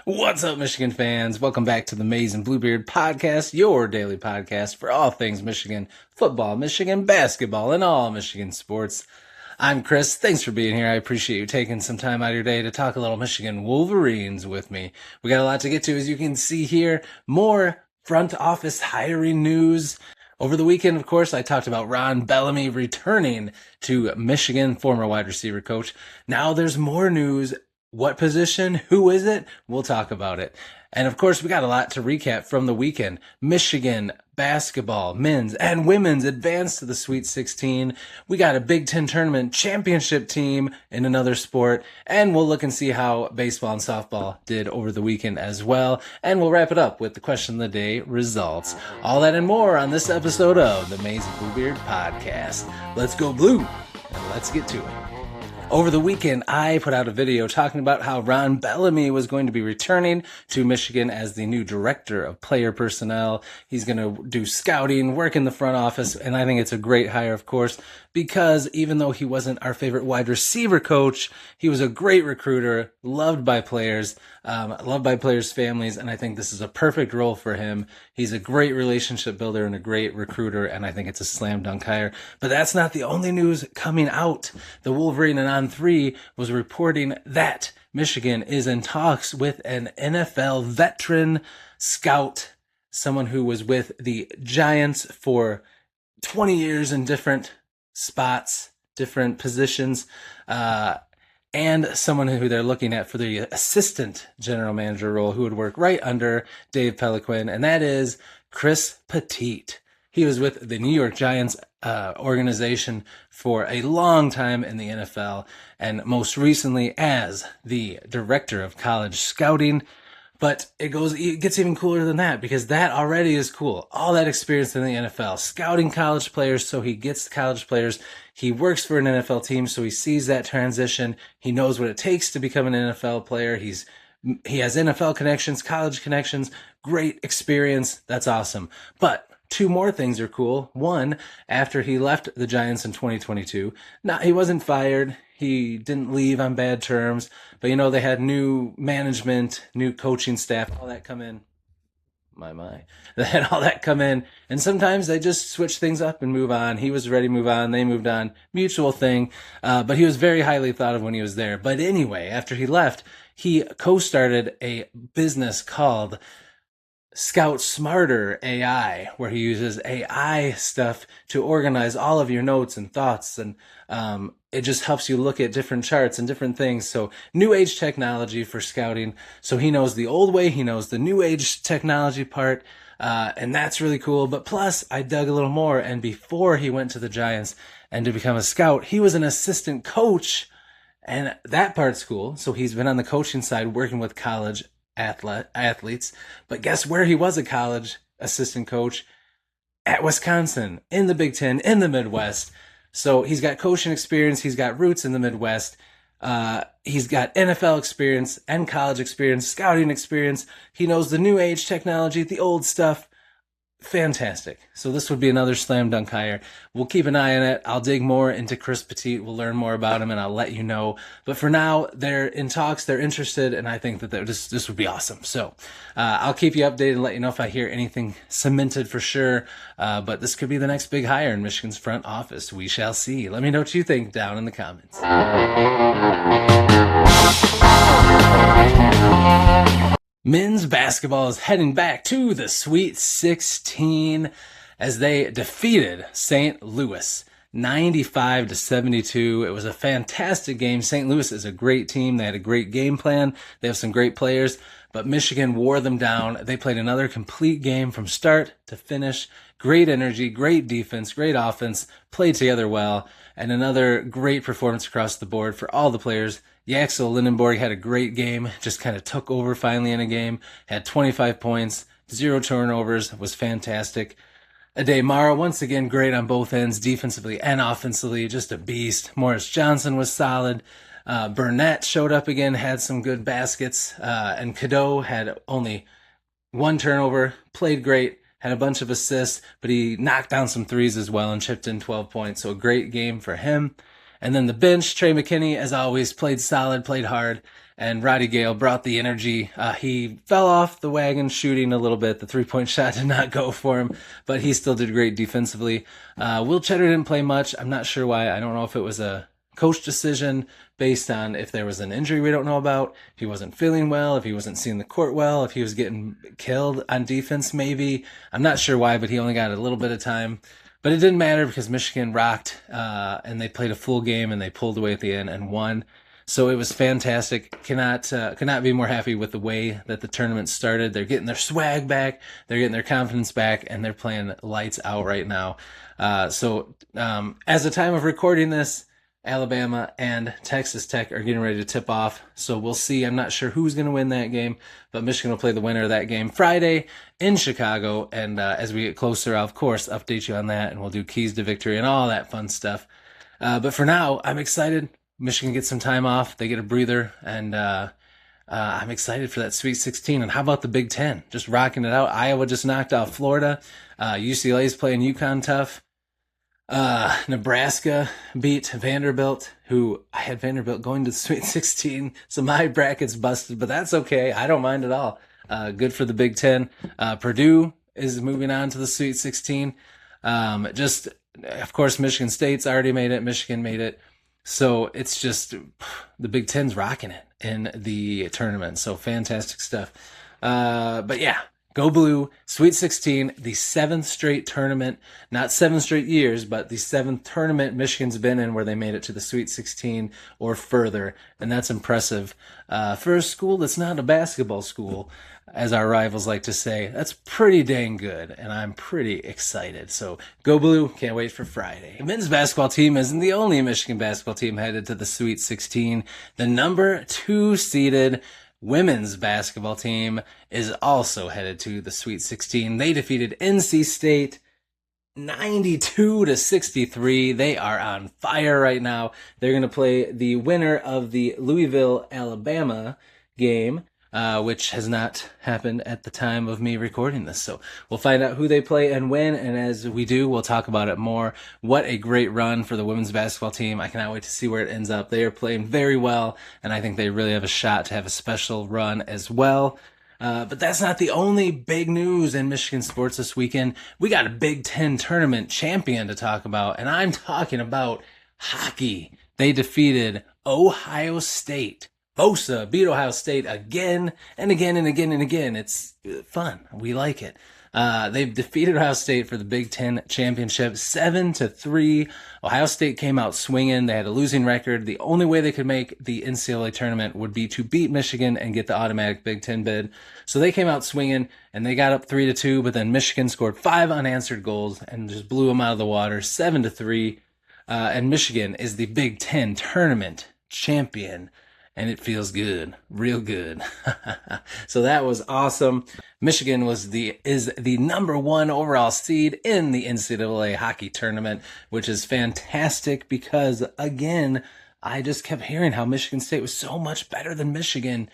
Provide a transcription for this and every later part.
What's up, Michigan fans? Welcome back to the Maize and Bluebeard podcast, your daily podcast for all things Michigan football, Michigan basketball, and all Michigan sports. I'm Chris. Thanks for being here. I appreciate you taking some time out of your day to talk a little Michigan Wolverines with me. We got a lot to get to, as you can see here. More front office hiring news. Over the weekend, of course, I talked about Ron Bellamy returning to Michigan, former wide receiver coach. Now there's more news. What position? Who is it? We'll talk about it. And of course, we got a lot to recap from the weekend. Michigan basketball, men's and women's advanced to the Sweet 16. We got a Big Ten tournament championship team in another sport. And we'll look and see how baseball and softball did over the weekend as well. And we'll wrap it up with the question of the day results. All that and more on this episode of the Maize and Bluebeard podcast. Let's go blue and let's get to it. Over the weekend, I put out a video talking about how Ron Bellamy was going to be returning to Michigan as the new director of player personnel. He's going to do scouting, work in the front office, and I think it's a great hire, of course, because even though he wasn't our favorite wide receiver coach, he was a great recruiter, loved by players families, and I think this is a perfect role for him. He's a great relationship builder and a great recruiter, and I think it's a slam dunk hire. But that's not the only news coming out. The Wolverine and ON3 was reporting that Michigan is in talks with an NFL veteran scout, someone who was with the Giants for 20 years in different spots, different positions, and someone who they're looking at for the assistant general manager role who would work right under Dave Peliquin, and that is Chris Petit. He was with the New York Giants organization for a long time in the NFL, and most recently as the director of college scouting. But it gets even cooler than that, because that already is cool. All that experience in the NFL, scouting college players, so he gets college players. He works for an NFL team, so he sees that transition. He knows what it takes to become an NFL player. He has NFL connections, college connections, great experience. That's awesome. But two more things are cool. One, after he left the Giants in 2022, he wasn't fired. He didn't leave on bad terms, but they had new management, new coaching staff, all that come in. They had all that come in, and sometimes they just switch things up and move on. He was ready to move on. They moved on. Mutual thing. But he was very highly thought of when he was there. But anyway, after he left, he co-started a business called Scout Smarter AI, where he uses AI stuff to organize all of your notes and thoughts, and it just helps you look at different charts and different things. So new age technology for scouting. So he knows the old way, he knows the new age technology part, and that's really cool. But plus, I dug a little more, and before he went to the Giants and to become a scout, he was an assistant coach, and that part's cool. So he's been on the coaching side working with college athletes. But guess where he was a college assistant coach? At Wisconsin, in the Big Ten, in the Midwest. So he's got coaching experience. He's got roots in the Midwest. He's got NFL experience and college experience, scouting experience. He knows the new age technology, the old stuff. Fantastic. So this would be another slam dunk hire. We'll keep an eye on it. I'll dig more into Chris Petit. We'll learn more about him, and I'll let you know. But for now, they're in talks. They're interested, and I think that this would be awesome. So I'll keep you updated and let you know if I hear anything cemented for sure. But this could be the next big hire in Michigan's front office. We shall see. Let me know what you think down in the comments. Men's basketball is heading back to the Sweet 16 as they defeated St. Louis 95-72. It was a fantastic game. St. Louis is a great team. They had a great game plan. They have some great players, but Michigan wore them down. They played another complete game from start to finish. Great energy, great defense, great offense, played together well, and another great performance across the board for all the players. Yaxel Lindenborg had a great game, just kind of took over finally in a game, had 25 points, 0 turnovers, was fantastic. Ade Mara, once again, great on both ends, defensively and offensively, just a beast. Morris Johnson was solid. Burnett showed up again, had some good baskets, and Cadeau had only 1 turnover, played great, had a bunch of assists, but he knocked down some threes as well and chipped in 12 points, so a great game for him. And then the bench, Trey McKinney, as always, played solid, played hard, and Roddy Gale brought the energy. He fell off the wagon shooting a little bit. The three-point shot did not go for him, but he still did great defensively. Will Cheddar didn't play much. I'm not sure why. I don't know if it was a coach decision based on if there was an injury we don't know about, if he wasn't feeling well, if he wasn't seeing the court well, if he was getting killed on defense maybe. I'm not sure why, but he only got a little bit of time. But it didn't matter because Michigan rocked, and they played a full game and they pulled away at the end and won. So it was fantastic. Cannot be more happy with the way that the tournament started. They're getting their swag back, they're getting their confidence back, and they're playing lights out right now. So as the time of recording this, Alabama and Texas Tech are getting ready to tip off. So we'll see. I'm not sure who's going to win that game, but Michigan will play the winner of that game Friday in Chicago. And as we get closer, I'll, of course, update you on that, and we'll do keys to victory and all that fun stuff. But for now, I'm excited. Michigan gets some time off. They get a breather, and I'm excited for that Sweet 16. And how about the Big Ten? Just rocking it out. Iowa just knocked out Florida. UCLA's playing UConn tough. Nebraska beat Vanderbilt, who I had Vanderbilt going to the Sweet 16, so my bracket's busted, but that's okay. I don't mind at all. Good for the Big Ten. Purdue is moving on to the Sweet 16. Of course, Michigan State's already made it. Michigan made it. So it's just the Big Ten's rocking it in the tournament. So fantastic stuff. But yeah. Go Blue, Sweet 16, the 7th straight tournament, not 7 straight years, but the 7th tournament Michigan's been in where they made it to the Sweet 16 or further, and that's impressive. For a school that's not a basketball school, as our rivals like to say, that's pretty dang good, and I'm pretty excited. So Go Blue, can't wait for Friday. The men's basketball team isn't the only Michigan basketball team headed to the Sweet 16. The number 2 seeded women's basketball team is also headed to the Sweet 16. They defeated NC State 92-63. They are on fire right now. They're going to play the winner of the Louisville, Alabama game, which has not happened at the time of me recording this. So we'll find out who they play and when, and as we do, we'll talk about it more. What a great run for the women's basketball team. I cannot wait to see where it ends up. They are playing very well, and I think they really have a shot to have a special run as well. But that's not the only big news in Michigan sports this weekend. We got a Big Ten tournament champion to talk about, and I'm talking about hockey. They defeated Ohio State. Bosa beat Ohio State again and again and again and again. It's fun. We like it. They've defeated Ohio State for the Big Ten championship 7-3. Ohio State came out swinging. They had a losing record. The only way they could make the NCAA tournament would be to beat Michigan and get the automatic Big Ten bid. So they came out swinging and they got up 3-2, but then Michigan scored 5 unanswered goals and just blew them out of the water 7-3. And Michigan is the Big Ten tournament champion. And it feels good, real good. So that was awesome. Michigan is the number 1 overall seed in the NCAA hockey tournament, which is fantastic because, again, I just kept hearing how Michigan State was so much better than Michigan.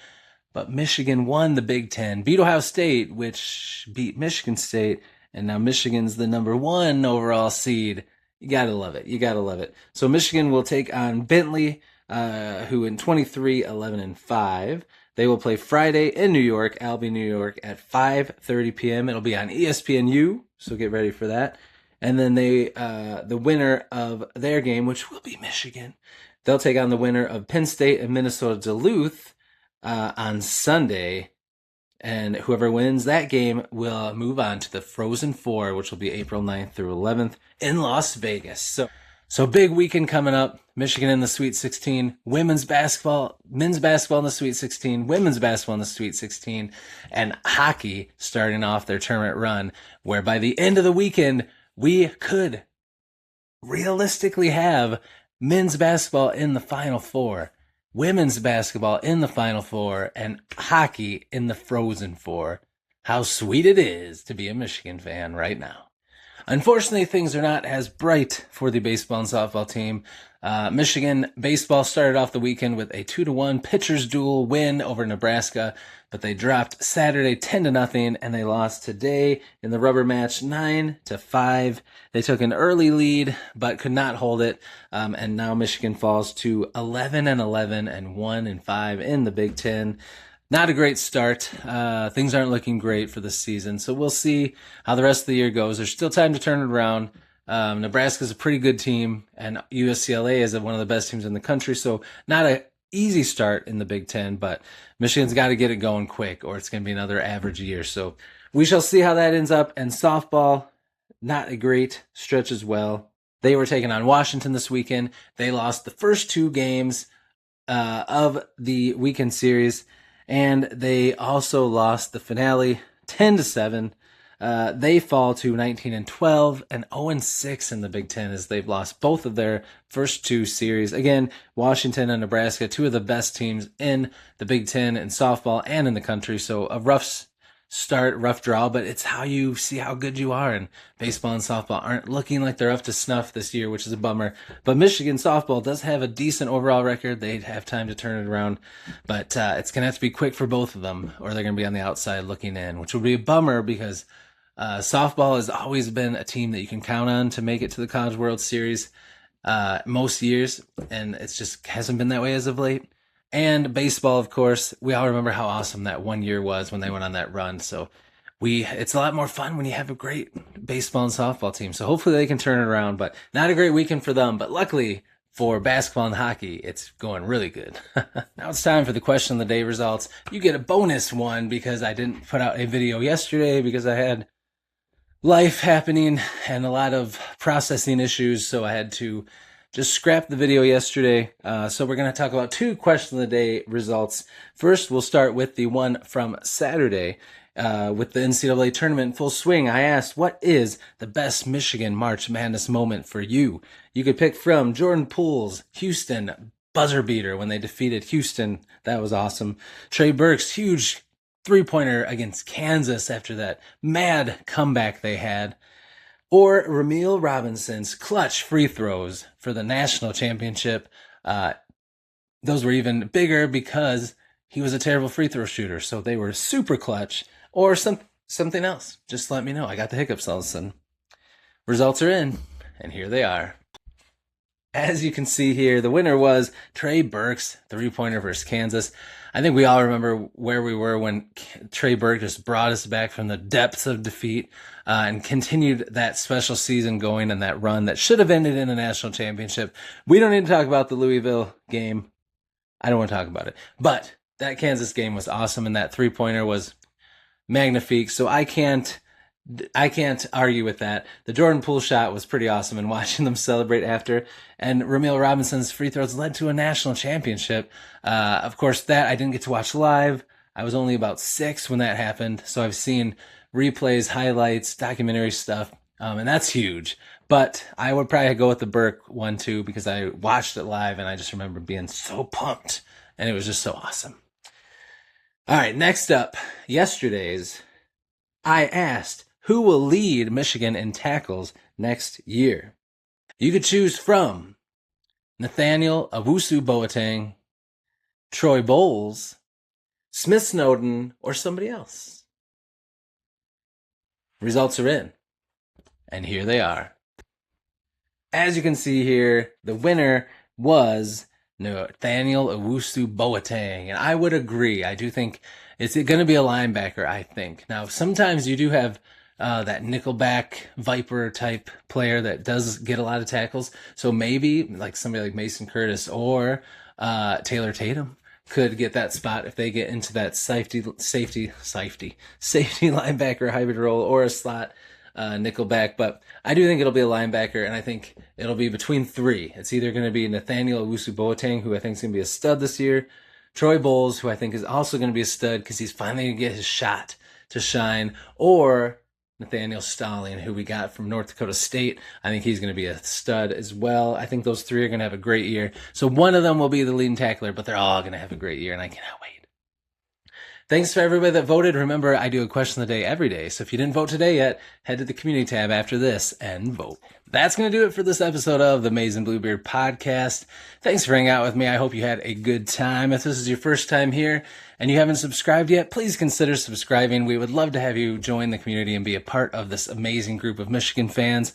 But Michigan won the Big Ten, beat Ohio State, which beat Michigan State, and now Michigan's the number 1 overall seed. You gotta love it. You gotta love it. So Michigan will take on Bentley, who in 23-11-5. They will play Friday in New York, Albany, New York at 5:30 p.m. It'll be on ESPNU, so get ready for that. And then the winner of their game, which will be Michigan, they'll take on the winner of Penn State and Minnesota Duluth on Sunday. And whoever wins that game will move on to the Frozen Four, which will be April 9th through 11th in Las Vegas. So big weekend coming up. Michigan in the Sweet 16, men's basketball in the Sweet 16, women's basketball in the Sweet 16, and hockey starting off their tournament run, where by the end of the weekend, we could realistically have men's basketball in the Final Four, women's basketball in the Final Four, and hockey in the Frozen Four. How sweet it is to be a Michigan fan right now. Unfortunately, things are not as bright for the baseball and softball team. Michigan baseball started off the weekend with a 2-1 pitchers duel win over Nebraska, but they dropped Saturday 10-0, and they lost today in the rubber match 9-5. They took an early lead, but could not hold it, and now Michigan falls to 11-11 and 1-5 in the Big Ten. Not a great start. Things aren't looking great for this season, so we'll see how the rest of the year goes. There's still time to turn it around. Nebraska's a pretty good team, and USCLA is one of the best teams in the country, so not an easy start in the Big Ten, but Michigan's got to get it going quick, or it's going to be another average year. So we shall see how that ends up. And softball, not a great stretch as well. They were taking on Washington this weekend. They lost the first 2 games of the weekend series, and they also lost the finale 10-7. They fall to 19-12 and 0-6 in the Big Ten as they've lost both of their first 2 series. Again, Washington and Nebraska, 2 of the best teams in the Big Ten in softball and in the country. So a rough start, rough draw, but it's how you see how good you are. And baseball and softball aren't looking like they're up to snuff this year, which is a bummer. But Michigan softball does have a decent overall record. They'd have time to turn it around, but it's going to have to be quick for both of them, or they're going to be on the outside looking in, which would be a bummer because softball has always been a team that you can count on to make it to the College World Series most years, and it's just hasn't been that way as of late. And baseball, of course, we all remember how awesome that one year was when they went on that run. So it's a lot more fun when you have a great baseball and softball team. So hopefully they can turn it around, but not a great weekend for them. But luckily for basketball and hockey, it's going really good. Now it's time for the question of the day results. You get a bonus one because I didn't put out a video yesterday because I had life happening and a lot of processing issues. So I had to just scrapped the video yesterday. So we're going to talk about 2 question of the day results. First, we'll start with the one from Saturday with the NCAA tournament in full swing. I asked, what is the best Michigan March Madness moment for you? You could pick from Jordan Poole's Houston buzzer beater when they defeated Houston. That was awesome. Trey Burke's huge 3-pointer against Kansas after that mad comeback they had. Or Ramil Robinson's clutch free throws for the national championship. Those were even bigger because he was a terrible free throw shooter, so they were super clutch. Or something else. Just let me know. I got the hiccups all of a sudden. Results are in, and here they are. As you can see here, the winner was Trey Burke's 3-pointer versus Kansas. I think we all remember where we were when Trey Burke just brought us back from the depths of defeat and continued that special season going and that run that should have ended in a national championship. We don't need to talk about the Louisville game. I don't want to talk about it. But that Kansas game was awesome, and that 3-pointer was magnifique. So I can't argue with that. The Jordan Poole shot was pretty awesome, and watching them celebrate after. And Ramil Robinson's free throws led to a national championship. Of course, that I didn't get to watch live. I was only about 6 when that happened, so I've seen replays, highlights, documentary stuff, and that's huge. But I would probably go with the Burke one too because I watched it live, and I just remember being so pumped, and it was just so awesome. All right, next up, yesterday's, I asked, who will lead Michigan in tackles next year? You could choose from Nathaniel Owusu-Boateng, Troy Bowles, Smith Snowden, or somebody else. Results are in, and here they are. As you can see here, the winner was Nathaniel Owusu-Boateng, and I would agree. I do think it's going to be a linebacker, I think. Now, sometimes you do have that nickelback Viper type player that does get a lot of tackles. So maybe like somebody like Mason Curtis or Taylor Tatum could get that spot if they get into that safety linebacker hybrid role or a slot nickelback. But I do think it'll be a linebacker, and I think it'll be between 3. It's either going to be Nathaniel Owusu-Boateng, who I think is going to be a stud this year, Troy Bowles, who I think is also going to be a stud because he's finally going to get his shot to shine, or Nathaniel Stalling, who we got from North Dakota State. I think he's going to be a stud as well. I think those 3 are going to have a great year. So one of them will be the leading tackler, but they're all going to have a great year, and I cannot wait. Thanks for everybody that voted. Remember, I do a question of the day every day. So if you didn't vote today yet, head to the community tab after this and vote. That's going to do it for this episode of the Amazing Bluebeard podcast. Thanks for hanging out with me. I hope you had a good time. If this is your first time here and you haven't subscribed yet, please consider subscribing. We would love to have you join the community and be a part of this amazing group of Michigan fans.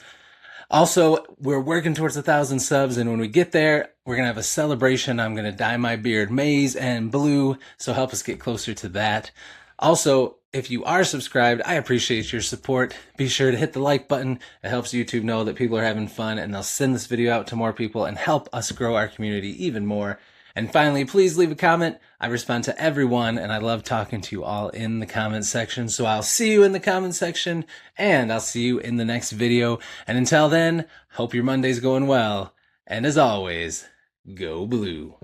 Also, we're working towards 1,000 subs, and when we get there, we're going to have a celebration. I'm going to dye my beard maize and blue, so help us get closer to that. Also, if you are subscribed, I appreciate your support. Be sure to hit the like button. It helps YouTube know that people are having fun, and they'll send this video out to more people and help us grow our community even more. And finally, please leave a comment. I respond to everyone, and I love talking to you all in the comment section. So I'll see you in the comment section, and I'll see you in the next video. And until then, hope your Monday's going well. And as always, go blue.